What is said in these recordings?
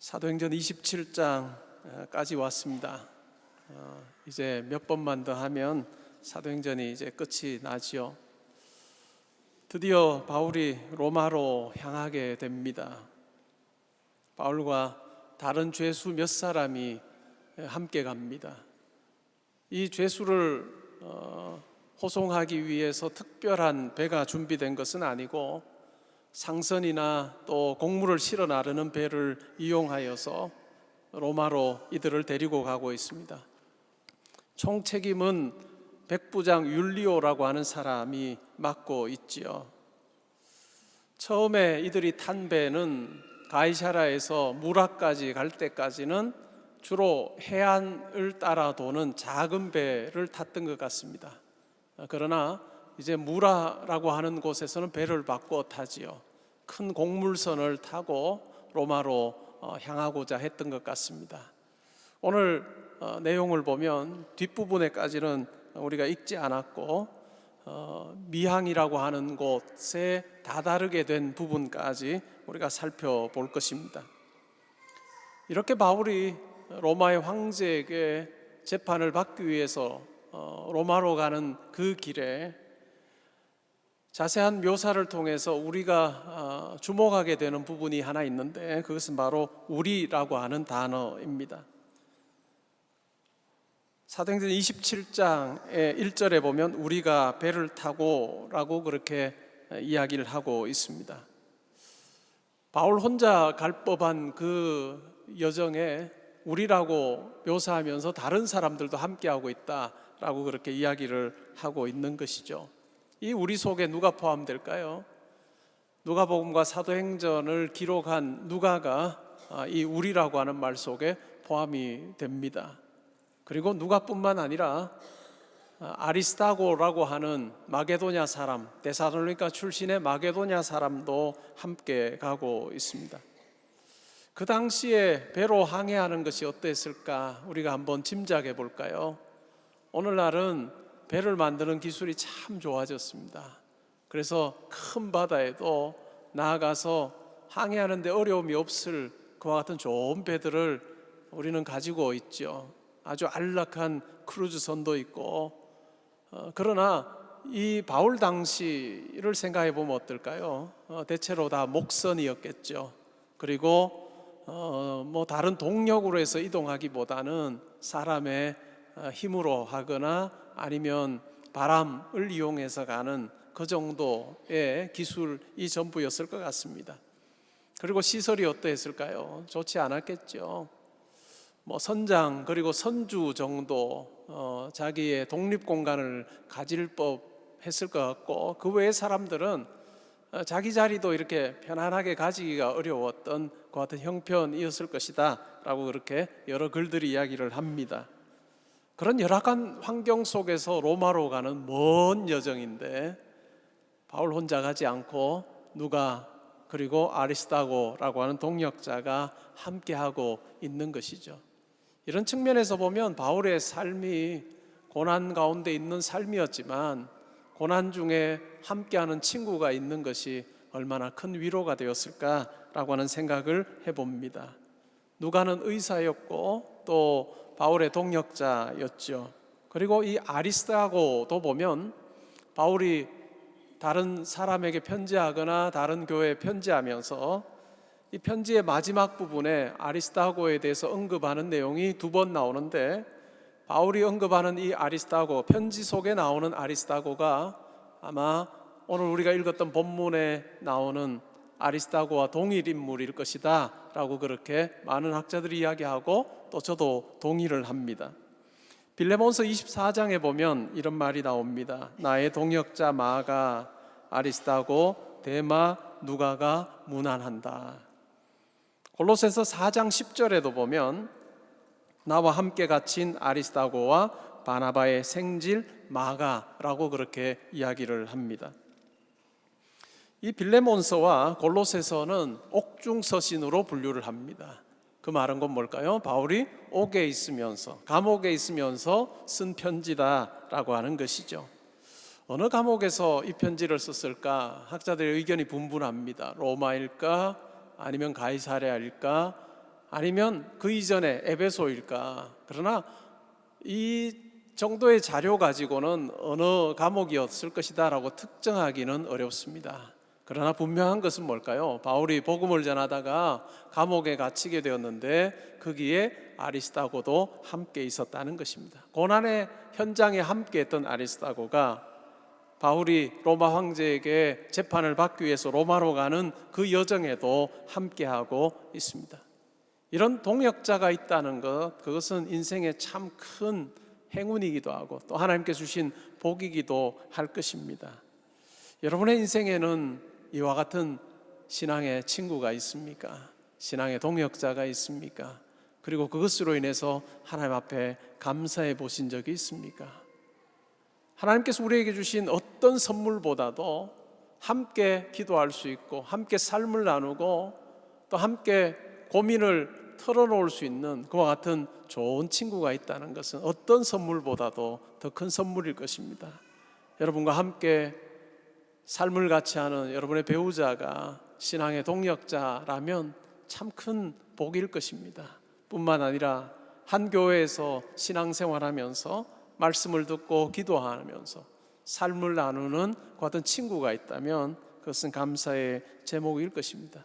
사도행전 27장까지 왔습니다. 이제 몇 번만 더 하면 사도행전이 이제 끝이 나지요. 드디어 바울이 로마로 향하게 됩니다. 바울과 다른 죄수 몇 사람이 함께 갑니다. 이 죄수를 호송하기 위해서 특별한 배가 준비된 것은 아니고 상선이나 또 곡물을 실어 나르는 배를 이용하여서 로마로 이들을 데리고 가고 있습니다. 총책임은 백부장 율리오라고 하는 사람이 맡고 있지요. 처음에 이들이 탄 배는 가이사라에서 무라까지 갈 때까지는 주로 해안을 따라 도는 작은 배를 탔던 것 같습니다. 그러나 이제 무라라고 하는 곳에서는 배를 바꿔 타지요. 큰 곡물선을 타고 로마로 향하고자 했던 것 같습니다. 오늘 내용을 보면 뒷부분에까지는 우리가 읽지 않았고 미항이라고 하는 곳에 다다르게 된 부분까지 우리가 살펴볼 것입니다. 이렇게 바울이 로마의 황제에게 재판을 받기 위해서 로마로 가는 그 길에 자세한 묘사를 통해서 우리가 주목하게 되는 부분이 하나 있는데, 그것은 바로 우리라고 하는 단어입니다. 사도행전 27장의 1절에 보면 우리가 배를 타고 라고 그렇게 이야기를 하고 있습니다. 바울 혼자 갈 법한 그 여정에 우리라고 묘사하면서 다른 사람들도 함께하고 있다라고 그렇게 이야기를 하고 있는 것이죠. 이 우리 속에 누가 포함될까요? 누가복음과 사도행전을 기록한 누가가 이 우리라고 하는 말 속에 포함이 됩니다. 그리고 누가뿐만 아니라 아리스타고라고 하는 마게도냐 사람, 데살로니가 출신의 마게도냐 사람도 함께 가고 있습니다. 그 당시에 배로 항해하는 것이 어땠을까? 우리가 한번 짐작해 볼까요? 오늘날은 배를 만드는 기술이 참 좋아졌습니다. 그래서 큰 바다에도 나아가서 항해하는 데 어려움이 없을 그와 같은 좋은 배들을 우리는 가지고 있죠. 아주 안락한 크루즈선도 있고, 그러나 이 바울 당시를 생각해 보면 어떨까요? 대체로 다 목선이었겠죠. 그리고 뭐 다른 동력으로 해서 이동하기보다는 사람의 힘으로 하거나 아니면 바람을 이용해서 가는 그 정도의 기술이 전부였을 것 같습니다. 그리고 시설이 어떠했을까요? 좋지 않았겠죠. 뭐 선장 그리고 선주 정도 자기의 독립 공간을 가질 법 했을 것 같고, 그 외의 사람들은 자기 자리도 이렇게 편안하게 가지기가 어려웠던 그 같은 형편이었을 것이다 라고 그렇게 여러 글들이 이야기를 합니다. 그런 열악한 환경 속에서 로마로 가는 먼 여정인데 바울 혼자 가지 않고 누가 그리고 아리스타고라고 하는 동역자가 함께하고 있는 것이죠. 이런 측면에서 보면 바울의 삶이 고난 가운데 있는 삶이었지만 고난 중에 함께하는 친구가 있는 것이 얼마나 큰 위로가 되었을까라고 하는 생각을 해봅니다. 누가는 의사였고 또 바울의 동역자였죠. 그리고 이 아리스타고도 보면 바울이 다른 사람에게 편지하거나 다른 교회에 편지하면서 이 편지의 마지막 부분에 아리스타고에 대해서 언급하는 내용이 2번 나오는데, 바울이 언급하는 이 아리스타고, 편지 속에 나오는 아리스타고가 아마 오늘 우리가 읽었던 본문에 나오는 아리스타고와 동일 인물일 것이다 라고 그렇게 많은 학자들이 이야기하고 또 저도 동의를 합니다. 빌레몬서 24장에 보면 이런 말이 나옵니다. 나의 동역자 마가, 아리스타고, 데마, 누가가 문안한다. 골로새서 4장 10절에도 보면 나와 함께 갇힌 아리스타고와 바나바의 생질 마가라고 그렇게 이야기를 합니다. 이 빌레몬서와 골로새서는 옥중서신으로 분류를 합니다. 그 말은 곧 뭘까요? 바울이 옥에 있으면서, 감옥에 있으면서 쓴 편지다라고 하는 것이죠. 어느 감옥에서 이 편지를 썼을까? 학자들의 의견이 분분합니다. 로마일까? 아니면 가이사랴일까? 아니면 그 이전에 에베소일까? 그러나 이 정도의 자료 가지고는 어느 감옥이었을 것이다 라고 특정하기는 어렵습니다. 그러나 분명한 것은 뭘까요? 바울이 복음을 전하다가 감옥에 갇히게 되었는데 거기에 아리스다고도 함께 있었다는 것입니다. 고난의 현장에 함께 했던 아리스다고가 바울이 로마 황제에게 재판을 받기 위해서 로마로 가는 그 여정에도 함께하고 있습니다. 이런 동역자가 있다는 것, 그것은 인생의 참 큰 행운이기도 하고 또 하나님께 주신 복이기도 할 것입니다. 여러분의 인생에는 이와 같은 신앙의 친구가 있습니까? 신앙의 동역자가 있습니까? 그리고 그것으로 인해서 하나님 앞에 감사해 보신 적이 있습니까? 하나님께서 우리에게 주신 어떤 선물보다도 함께 기도할 수 있고 함께 삶을 나누고 또 함께 고민을 털어놓을 수 있는 그와 같은 좋은 친구가 있다는 것은 어떤 선물보다도 더 큰 선물일 것입니다. 여러분과 함께 삶을 같이 하는 여러분의 배우자가 신앙의 동역자라면 참 큰 복일 것입니다. 뿐만 아니라 한 교회에서 신앙생활하면서 말씀을 듣고 기도하면서 삶을 나누는 그 같은 친구가 있다면 그것은 감사의 제목일 것입니다.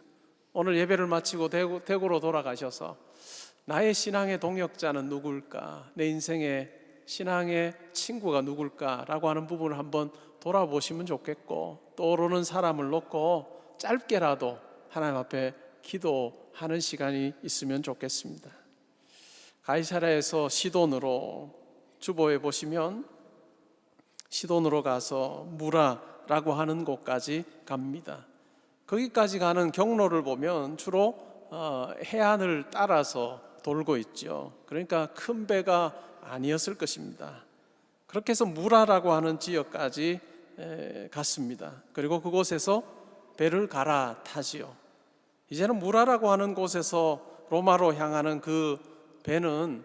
오늘 예배를 마치고 대구로 돌아가셔서 나의 신앙의 동역자는 누굴까? 내 인생의 신앙의 친구가 누굴까라고 하는 부분을 한번 돌아보시면 좋겠고, 떠오르는 사람을 놓고 짧게라도 하나님 앞에 기도하는 시간이 있으면 좋겠습니다. 가이사랴에서 시돈으로 주보에 보시면 시돈으로 가서 무라라고 하는 곳까지 갑니다. 거기까지 가는 경로를 보면 주로 해안을 따라서 돌고 있죠. 그러니까 큰 배가 아니었을 것입니다. 그렇게 해서 무라라고 하는 지역까지 갔습니다. 그리고 그곳에서 배를 갈아타지요. 이제는 무라라고 하는 곳에서 로마로 향하는 그 배는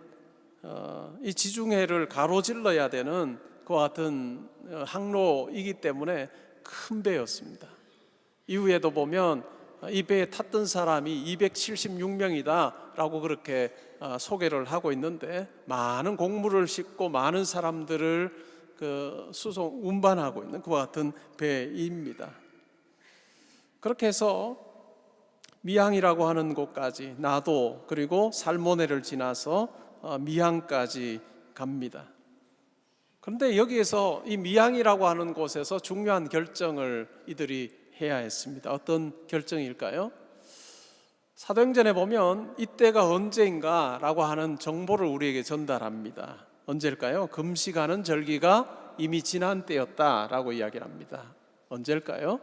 이 지중해를 가로질러야 되는 그와 같은 항로이기 때문에 큰 배였습니다. 이후에도 보면 이 배에 탔던 사람이 276명이다 라고 그렇게 소개를 하고 있는데, 많은 곡물을 싣고 많은 사람들을 수송 운반하고 있는 그와 같은 배입니다. 그렇게 해서 미항이라고 하는 곳까지 나도 그리고 살모네를 지나서 미항까지 갑니다. 그런데 여기에서 이 미항이라고 하는 곳에서 중요한 결정을 이들이 해야 했습니다. 어떤 결정일까요? 사도행전에 보면 이때가 언제인가라고 하는 정보를 우리에게 전달합니다. 언제일까요? 금식하는 절기가 이미 지난 때였다라고 이야기를 합니다. 언제일까요?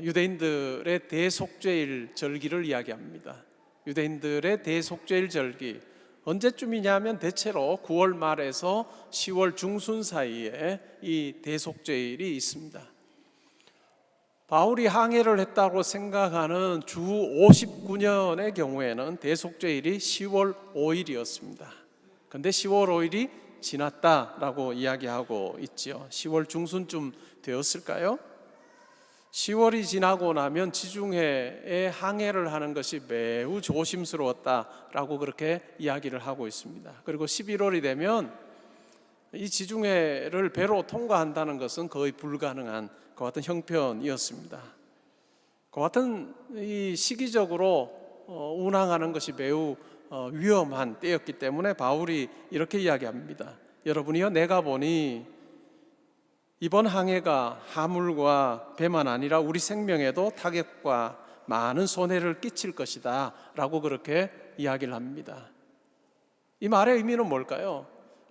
유대인들의 대속죄일 절기를 이야기합니다. 유대인들의 대속죄일 절기 언제쯤이냐면 대체로 9월 말에서 10월 중순 사이에 이 대속죄일이 있습니다. 바울이 항해를 했다고 생각하는 주 59년의 경우에는 대속죄일이 10월 5일이었습니다. 그런데 10월 5일이 지났다라고 이야기하고 있죠. 10월 중순쯤 되었을까요? 10월이 지나고 나면 지중해에 항해를 하는 것이 매우 조심스러웠다라고 그렇게 이야기를 하고 있습니다. 그리고 11월이 되면 이 지중해를 배로 통과한다는 것은 거의 불가능한 그 같은 형편이었습니다. 그 같은 이 시기적으로 운항하는 것이 매우 위험한 때였기 때문에 바울이 이렇게 이야기합니다. 여러분이여, 내가 보니 이번 항해가 하물과 배만 아니라 우리 생명에도 타격과 많은 손해를 끼칠 것이다 라고 그렇게 이야기를 합니다. 이 말의 의미는 뭘까요?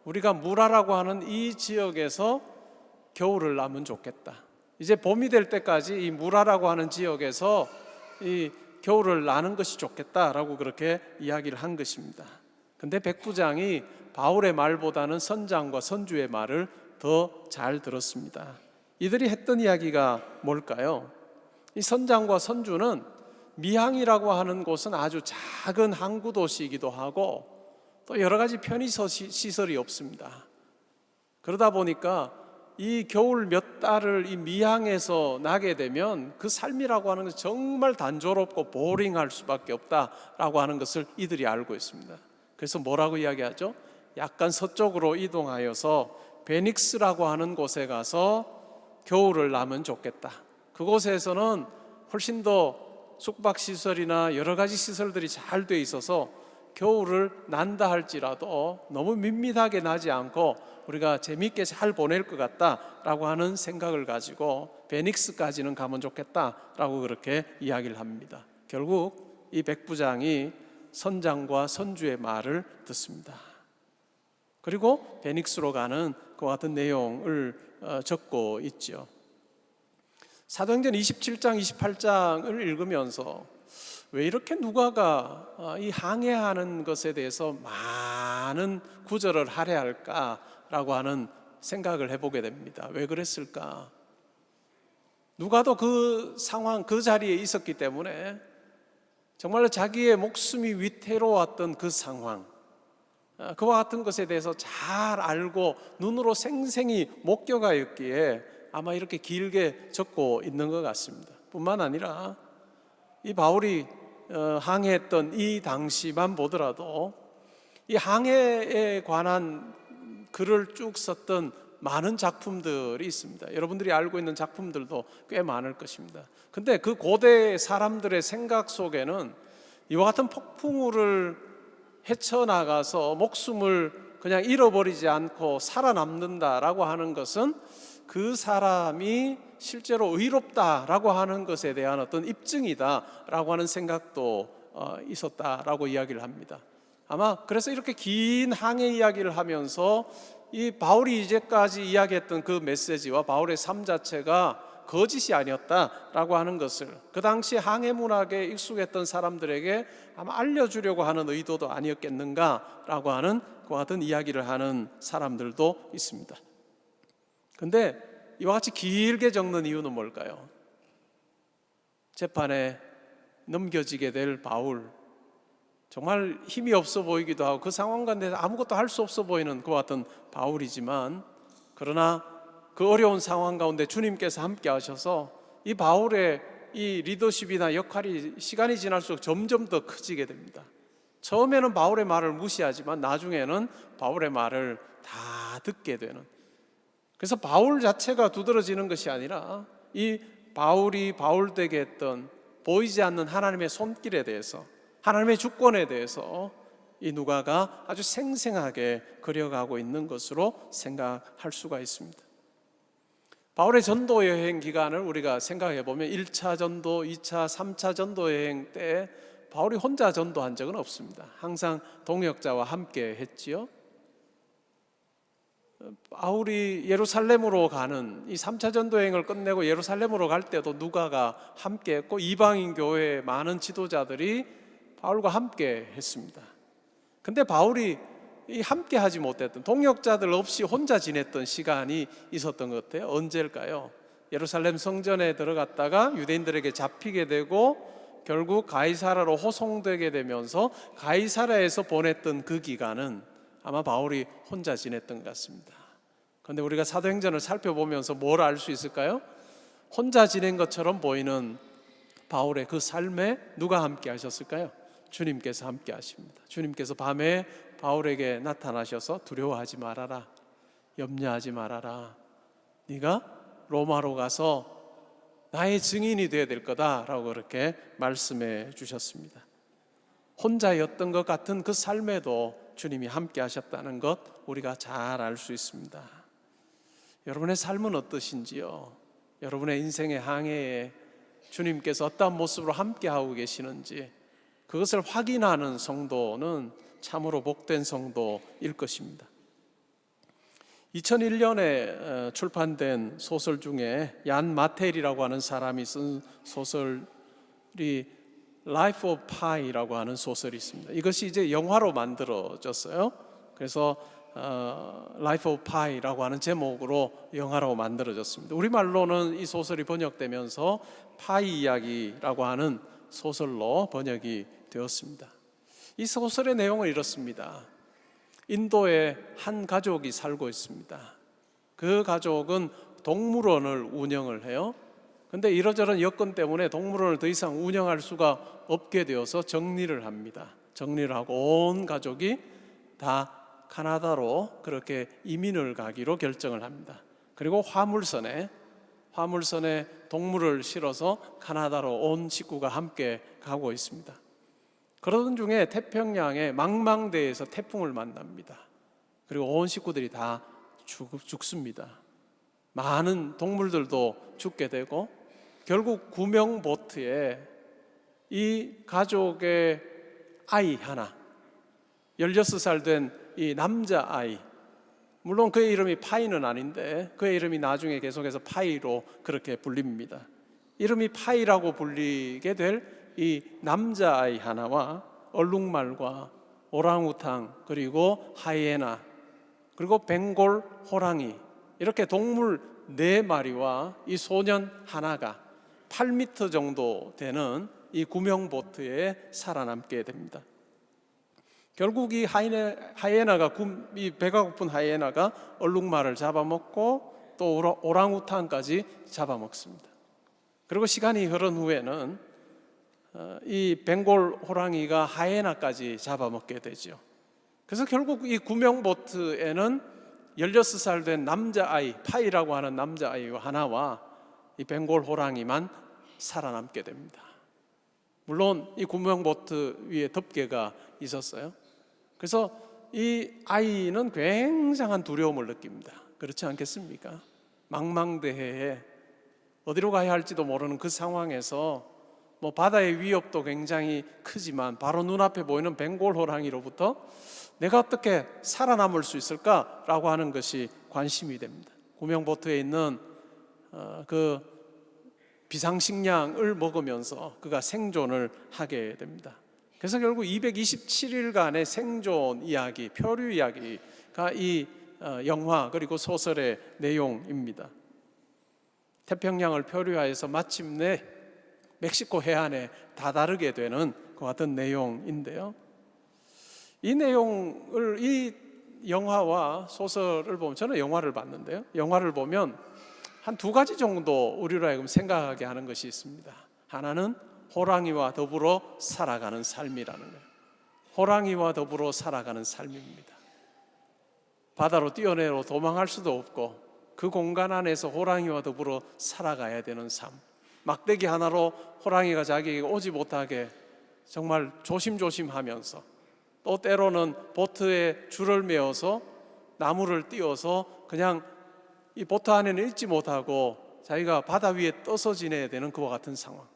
우리가 무라라고 하는 이 지역에서 겨울을 나면 좋겠다. 이제 봄이 될 때까지 이 무라라고 하는 지역에서 이 겨울을 나는 것이 좋겠다라고 그렇게 이야기를 한 것입니다. 근데 백부장이 바울의 말보다는 선장과 선주의 말을 더 잘 들었습니다. 이들이 했던 이야기가 뭘까요? 이 선장과 선주는 미항이라고 하는 곳은 아주 작은 항구 도시이기도 하고 또 여러 가지 편의 시설이 없습니다. 그러다 보니까 이 겨울 몇 달을 이 미항에서 나게 되면 그 삶이라고 하는 것은 정말 단조롭고 보링할 수밖에 없다라고 하는 것을 이들이 알고 있습니다. 그래서 뭐라고 이야기하죠? 약간 서쪽으로 이동하여서 베닉스라고 하는 곳에 가서 겨울을 나면 좋겠다. 그곳에서는 훨씬 더 숙박시설이나 여러 가지 시설들이 잘 돼 있어서 겨울을 난다 할지라도 너무 밋밋하게 나지 않고 우리가 재미있게 잘 보낼 것 같다라고 하는 생각을 가지고 베닉스까지는 가면 좋겠다라고 그렇게 이야기를 합니다. 결국 이 백부장이 선장과 선주의 말을 듣습니다. 그리고 베닉스로 가는 그와 같은 내용을 적고 있죠. 사도행전 27장, 28장을 읽으면서 왜 이렇게 누가가 이 항해하는 것에 대해서 많은 구절을 할애할까라고 하는 생각을 해보게 됩니다. 왜 그랬을까? 누가도 그 상황, 그 자리에 있었기 때문에 정말로 자기의 목숨이 위태로웠던 그 상황, 그와 같은 것에 대해서 잘 알고 눈으로 생생히 목격하였기에 아마 이렇게 길게 적고 있는 것 같습니다. 뿐만 아니라 이 바울이 항해했던 이 당시만 보더라도 이 항해에 관한 글을 쭉 썼던 많은 작품들이 있습니다. 여러분들이 알고 있는 작품들도 꽤 많을 것입니다. 근데 그 고대 사람들의 생각 속에는 이와 같은 폭풍우를 헤쳐나가서 목숨을 그냥 잃어버리지 않고 살아남는다라고 하는 것은 그 사람이 실제로 의롭다라고 하는 것에 대한 어떤 입증이다라고 하는 생각도 있었다라고 이야기를 합니다. 아마 그래서 이렇게 긴 항해 이야기를 하면서 이 바울이 이제까지 이야기했던 그 메시지와 바울의 삶 자체가 거짓이 아니었다라고 하는 것을 그 당시 항해 문학에 익숙했던 사람들에게 아마 알려주려고 하는 의도도 아니었겠는가라고 하는 그와 같은 이야기를 하는 사람들도 있습니다. 근데 이와 같이 길게 적는 이유는 뭘까요? 재판에 넘겨지게 될 바울, 정말 힘이 없어 보이기도 하고 그 상황 가운데 아무것도 할 수 없어 보이는 그와 같은 바울이지만, 그러나 그 어려운 상황 가운데 주님께서 함께 하셔서 이 바울의 이 리더십이나 역할이 시간이 지날수록 점점 더 커지게 됩니다. 처음에는 바울의 말을 무시하지만 나중에는 바울의 말을 다 듣게 되는, 그래서 바울 자체가 두드러지는 것이 아니라 이 바울이 바울되게 했던 보이지 않는 하나님의 손길에 대해서, 하나님의 주권에 대해서 이 누가가 아주 생생하게 그려가고 있는 것으로 생각할 수가 있습니다. 바울의 전도 여행 기간을 우리가 생각해 보면 1차 전도, 2차, 3차 전도 여행 때 바울이 혼자 전도한 적은 없습니다. 항상 동역자와 함께 했지요. 바울이 예루살렘으로 가는 이 3차 전도여행을 끝내고 예루살렘으로 갈 때도 누가가 함께 했고 이방인 교회의 많은 지도자들이 바울과 함께 했습니다. 근데 바울이 이 함께 하지 못했던, 동역자들 없이 혼자 지냈던 시간이 있었던 것 같아요. 언제일까요? 예루살렘 성전에 들어갔다가 유대인들에게 잡히게 되고 결국 가이사라로 호송되게 되면서 가이사라에서 보냈던 그 기간은 아마 바울이 혼자 지냈던 것 같습니다. 그런데 우리가 사도행전을 살펴보면서 뭘 알 수 있을까요? 혼자 지낸 것처럼 보이는 바울의 그 삶에 누가 함께 하셨을까요? 주님께서 함께 하십니다. 주님께서 밤에 바울에게 나타나셔서 두려워하지 말아라, 염려하지 말아라, 네가 로마로 가서 나의 증인이 되어야 될 거다라고 그렇게 말씀해 주셨습니다. 혼자였던 것 같은 그 삶에도 주님이 함께 하셨다는 것 우리가 잘 알 수 있습니다. 여러분의 삶은 어떠신지요? 여러분의 인생의 항해에 주님께서 어떤 모습으로 함께 하고 계시는지 그것을 확인하는 성도는 참으로 복된 성도일 것입니다. 2001년에 출판된 소설 중에 얀 마텔이라고 하는 사람이 쓴 소설이 Life of Pi라고 하는 소설이 있습니다. 이것이 이제 영화로 만들어졌어요. 그래서 Life of Pi라고 하는 제목으로 영화로 만들어졌습니다. 우리말로는 이 소설이 번역되면서 파이 이야기라고 하는 소설로 번역이 되었습니다. 이 소설의 내용은 이렇습니다. 인도에 한 가족이 살고 있습니다. 그 가족은 동물원을 운영을 해요. 근데 이러저런 여건 때문에 동물원을 더 이상 운영할 수가 없게 되어서 정리를 합니다. 정리를 하고 온 가족이 다 카나다로 그렇게 이민을 가기로 결정을 합니다. 그리고 화물선에 동물을 실어서 카나다로 온 식구가 함께 가고 있습니다. 그러던 중에 태평양의 망망대해에서 태풍을 만납니다. 그리고 온 식구들이 다 죽습니다. 많은 동물들도 죽게 되고 결국 구명보트에 이 가족의 아이 하나, 16살 된 이 남자아이, 물론 그의 이름이 파이는 아닌데 그의 이름이 나중에 계속해서 파이로 그렇게 불립니다. 이름이 파이라고 불리게 될 이 남자아이 하나와 얼룩말과 오랑우탕 그리고 하이에나 그리고 벵골 호랑이, 이렇게 동물 4마리와 이 소년 하나가 8m 정도 되는 이 구명보트에 살아남게 됩니다. 결국 이 하이에나가, 이 배가 고픈 하이에나가 얼룩말을 잡아먹고 또 오랑우탄까지 잡아먹습니다. 그리고 시간이 흐른 후에는 이 벵골 호랑이가 하이에나까지 잡아먹게 되죠. 그래서 결국 이 구명보트에는 16살 된 남자아이, 파이라고 하는 남자아이 하나와 이 벵골 호랑이만 살아남게 됩니다. 물론 이 구명보트 위에 덮개가 있었어요. 그래서 이 아이는 굉장한 두려움을 느낍니다. 그렇지 않겠습니까? 망망대해에 어디로 가야 할지도 모르는 그 상황에서 바다의 위협도 굉장히 크지만 바로 눈앞에 보이는 벵골 호랑이로부터 내가 어떻게 살아남을 수 있을까라고 하는 것이 관심이 됩니다. 구명보트에 있는 그 비상식량을 먹으면서 그가 생존을 하게 됩니다. 그래서 결국 227일간의 생존 이야기, 표류 이야기가 이 영화 그리고 소설의 내용입니다. 태평양을 표류하여서 마침내 멕시코 해안에 다다르게 되는 그 같은 내용인데요. 이 내용을, 이 영화와 소설을 보면, 저는 영화를 봤는데요, 영화를 보면 한 2가지 정도 우리로 하여금 생각하게 하는 것이 있습니다. 하나는 호랑이와 더불어 살아가는 삶이라는 거예요. 호랑이와 더불어 살아가는 삶입니다. 바다로 뛰어내려 도망할 수도 없고 그 공간 안에서 호랑이와 더불어 살아가야 되는 삶. 막대기 하나로 호랑이가 자기에게 오지 못하게 정말 조심조심하면서, 또 때로는 보트에 줄을 메어서 나무를 띄워서 그냥 이 보트 안에는 있지 못하고 자기가 바다 위에 떠서 지내야 되는 그와 같은 상황.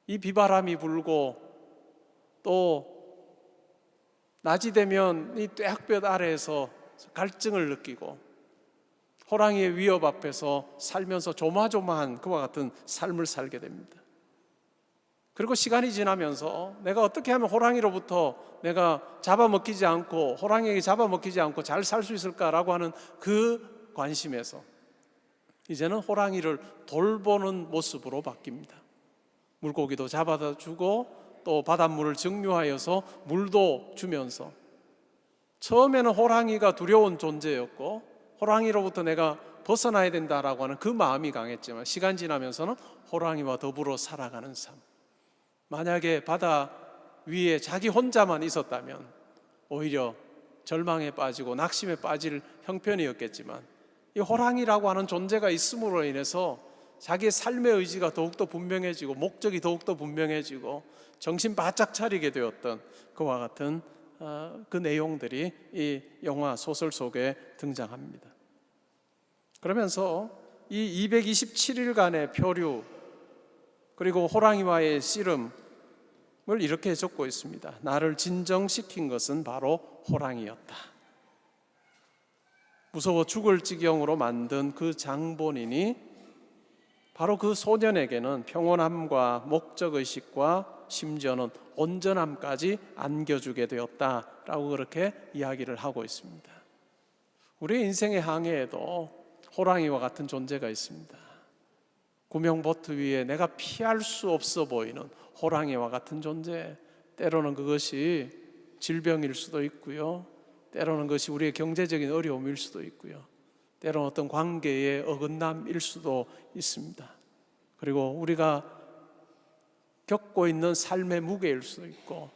이 비바람이 불고 또 낮이 되면 이 뙤약볕 아래에서 갈증을 느끼고 호랑이의 위협 앞에서 살면서 조마조마한 그와 같은 삶을 살게 됩니다. 그리고 시간이 지나면서 내가 어떻게 하면 호랑이로부터 내가 잡아먹히지 않고, 호랑이에게 잡아먹히지 않고 잘 살 수 있을까라고 하는 그 관심에서 이제는 호랑이를 돌보는 모습으로 바뀝니다. 물고기도 잡아다 주고 또 바닷물을 증류하여서 물도 주면서, 처음에는 호랑이가 두려운 존재였고 호랑이로부터 내가 벗어나야 된다라고 하는 그 마음이 강했지만 시간 지나면서는 호랑이와 더불어 살아가는 삶. 만약에 바다 위에 자기 혼자만 있었다면 오히려 절망에 빠지고 낙심에 빠질 형편이었겠지만, 이 호랑이라고 하는 존재가 있음으로 인해서 자기의 삶의 의지가 더욱더 분명해지고 목적이 더욱더 분명해지고 정신 바짝 차리게 되었던 그와 같은 그 내용들이 이 영화 소설 속에 등장합니다. 그러면서 이 227일간의 표류 그리고 호랑이와의 씨름을 이렇게 적고 있습니다. 나를 진정시킨 것은 바로 호랑이였다. 무서워 죽을 지경으로 만든 그 장본인이 바로 그 소년에게는 평온함과 목적의식과 심지어는 온전함까지 안겨주게 되었다라고 그렇게 이야기를 하고 있습니다. 우리의 인생의 항해에도 호랑이와 같은 존재가 있습니다. 구명보트 위에 내가 피할 수 없어 보이는 호랑이와 같은 존재, 때로는 그것이 질병일 수도 있고요, 때로는 그것이 우리의 경제적인 어려움일 수도 있고요. 때로는 어떤 관계의 어긋남일 수도 있습니다. 그리고 우리가 겪고 있는 삶의 무게일 수도 있고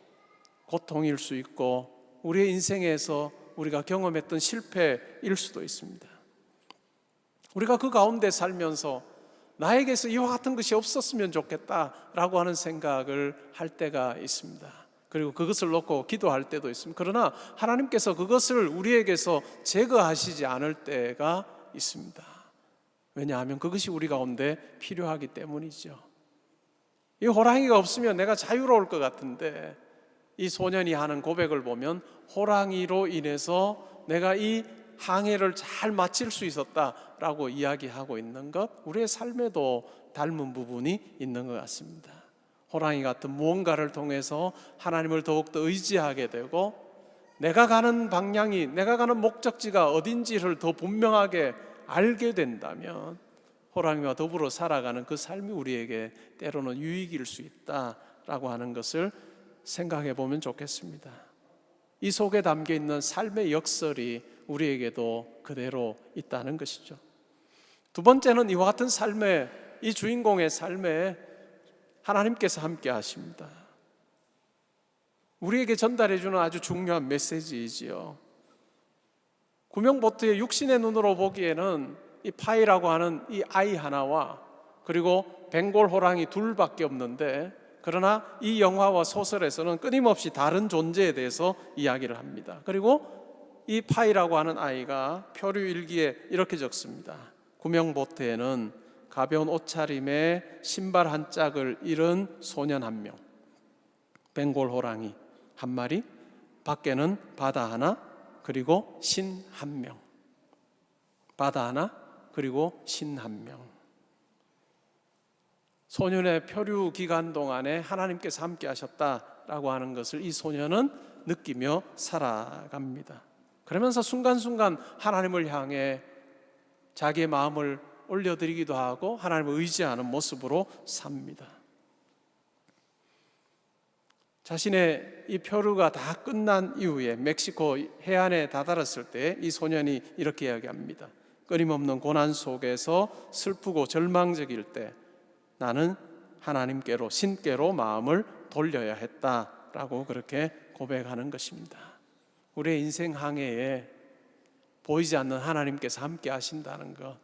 고통일 수 있고 우리의 인생에서 우리가 경험했던 실패일 수도 있습니다. 우리가 그 가운데 살면서 나에게서 이와 같은 것이 없었으면 좋겠다라고 하는 생각을 할 때가 있습니다. 그리고 그것을 놓고 기도할 때도 있습니다. 그러나 하나님께서 그것을 우리에게서 제거하시지 않을 때가 있습니다. 왜냐하면 그것이 우리 가운데 필요하기 때문이죠. 이 호랑이가 없으면 내가 자유로울 것 같은데 이 소년이 하는 고백을 보면 호랑이로 인해서 내가 이 항해를 잘 마칠 수 있었다라고 이야기하고 있는 것, 우리의 삶에도 닮은 부분이 있는 것 같습니다. 호랑이 같은 무언가를 통해서 하나님을 더욱더 의지하게 되고 내가 가는 방향이, 내가 가는 목적지가 어딘지를 더 분명하게 알게 된다면 호랑이와 더불어 살아가는 그 삶이 우리에게 때로는 유익일 수 있다라고 하는 것을 생각해 보면 좋겠습니다. 이 속에 담겨 있는 삶의 역설이 우리에게도 그대로 있다는 것이죠. 두 번째는 이와 같은 삶에, 이 주인공의 삶에 하나님께서 함께 하십니다. 우리에게 전달해 주는 아주 중요한 메시지이지요. 구명보트의 육신의 눈으로 보기에는 이 파이라고 하는 이 아이 하나와 그리고 벵골 호랑이 둘밖에 없는데, 그러나 이 영화와 소설에서는 끊임없이 다른 존재에 대해서 이야기를 합니다. 그리고 이 파이라고 하는 아이가 표류 일기에 이렇게 적습니다. 구명보트에는 가벼운 옷차림에 신발 한 짝을 잃은 소년 한 명, 벵골 호랑이 한 마리, 밖에는 바다 하나, 그리고 신 한 명. 바다 하나, 그리고 신 한 명. 소년의 표류 기간 동안에 하나님께서 함께 하셨다라고 하는 것을 이 소년은 느끼며 살아갑니다. 그러면서 순간순간 하나님을 향해 자기의 마음을 올려드리기도 하고 하나님을 의지하는 모습으로 삽니다. 자신의 이 표류가 다 끝난 이후에 멕시코 해안에 다다랐을 때 이 소년이 이렇게 이야기합니다. 끊임없는 고난 속에서 슬프고 절망적일 때 나는 하나님께로, 신께로 마음을 돌려야 했다라고 그렇게 고백하는 것입니다. 우리의 인생 항해에 보이지 않는 하나님께서 함께 하신다는 것,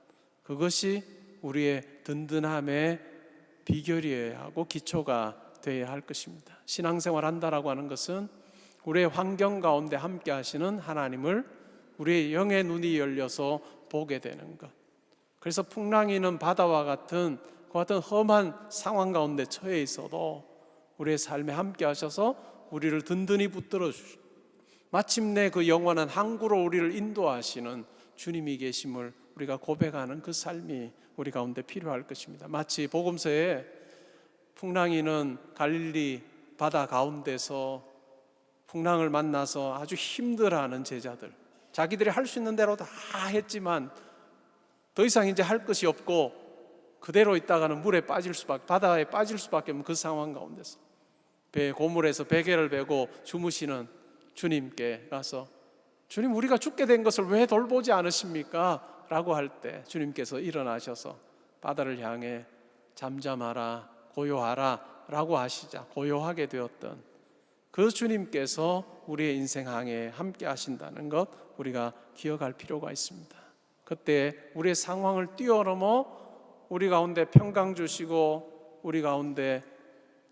그것이 우리의 든든함의 비결이어야 하고 기초가 되어야 할 것입니다. 신앙생활 한다라고 하는 것은 우리의 환경 가운데 함께 하시는 하나님을 우리의 영의 눈이 열려서 보게 되는 것. 그래서 풍랑이는 바다와 같은 그 같은 험한 상황 가운데 처해 있어도 우리의 삶에 함께 하셔서 우리를 든든히 붙들어 주시고 마침내 그 영원한 항구로 우리를 인도하시는 주님이 계심을 우리가 고백하는 그 삶이 우리 가운데 필요할 것입니다. 마치 복음서에 풍랑이는 갈릴리 바다 가운데서 풍랑을 만나서 아주 힘들어하는 제자들, 자기들이 할 수 있는 대로 다 했지만 더 이상 이제 할 것이 없고 그대로 있다가는 물에 빠질 수밖에, 바다에 빠질 수밖에 없는 그 상황 가운데서 배 고물에서 베개를 베고 주무시는 주님께 가서 주님, 우리가 죽게 된 것을 왜 돌보지 않으십니까? 라고 할 때 주님께서 일어나셔서 바다를 향해 잠잠하라, 고요하라 라고 하시자 고요하게 되었던 그 주님께서 우리의 인생 항해에 함께 하신다는 것 우리가 기억할 필요가 있습니다. 그때 우리의 상황을 뛰어넘어 우리 가운데 평강 주시고 우리 가운데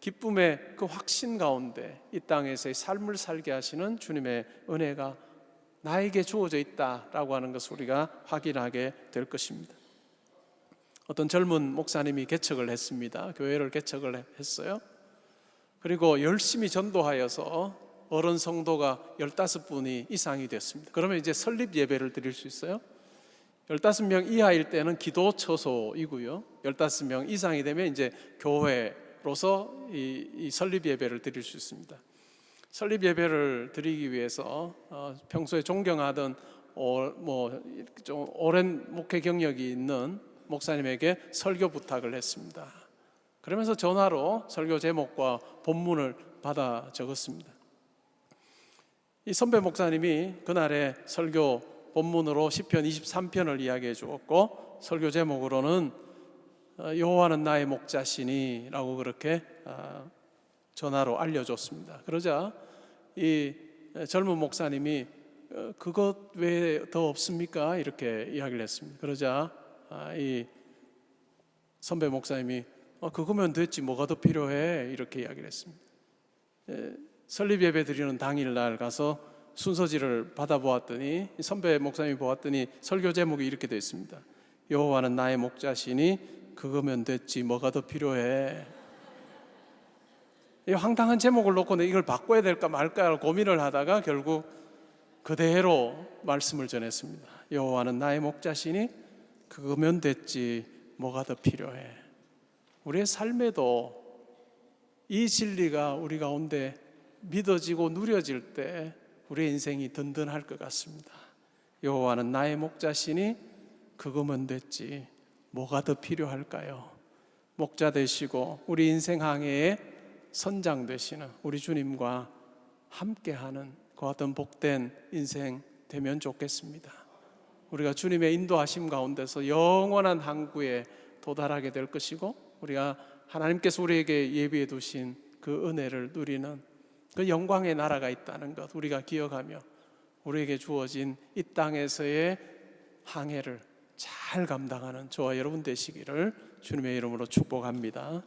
기쁨의 그 확신 가운데 이 땅에서의 삶을 살게 하시는 주님의 은혜가 나에게 주어져 있다라고 하는 것을 우리가 확인하게 될 것입니다. 어떤 젊은 목사님이 개척을 했습니다. 교회를 개척을 했어요. 그리고 열심히 전도하여서 어른 성도가 15분이 이상이 됐습니다. 그러면 이제 설립 예배를 드릴 수 있어요. 15명 이하일 때는 기도 처소이고요. 15명 이상이 되면 이제 교회로서 이 설립 예배를 드릴 수 있습니다. 설립 예배를 드리기 위해서 평소에 존경하던 좀 오랜 목회 경력이 있는 목사님에게 설교 부탁을 했습니다. 그러면서 전화로 설교 제목과 본문을 받아 적었습니다. 이 선배 목사님이 그날의 설교 본문으로 시편 23편을 이야기해 주었고, 설교 제목으로는 여호와는 나의 목자시니 라고 그렇게 전화로 알려줬습니다. 그러자 이 젊은 목사님이 그것 외에 더 없습니까? 이렇게 이야기를 했습니다. 그러자 이 선배 목사님이 그거면 됐지 뭐가 더 필요해? 이렇게 이야기를 했습니다. 설립 예배 드리는 당일날 가서 순서지를 받아보았더니 선배 목사님이 보았더니 설교 제목이 이렇게 되어 있습니다. 여호와는 나의 목자시니 그거면 됐지 뭐가 더 필요해? 이 황당한 제목을 놓고 이걸 바꿔야 될까 말까 고민을 하다가 결국 그대로 말씀을 전했습니다. 여호와는 나의 목자시니 그거면 됐지 뭐가 더 필요해? 우리의 삶에도 이 진리가 우리 가운데 믿어지고 누려질 때 우리의 인생이 든든할 것 같습니다. 여호와는 나의 목자시니 그거면 됐지 뭐가 더 필요할까요? 목자 되시고 우리 인생 항해에 선장 되시는 우리 주님과 함께하는 그 어떤 복된 인생 되면 좋겠습니다. 우리가 주님의 인도하심 가운데서 영원한 항구에 도달하게 될 것이고, 우리가 하나님께서 우리에게 예비해 두신 그 은혜를 누리는 그 영광의 나라가 있다는 것 우리가 기억하며 우리에게 주어진 이 땅에서의 항해를 잘 감당하는 저와 여러분 되시기를 주님의 이름으로 축복합니다.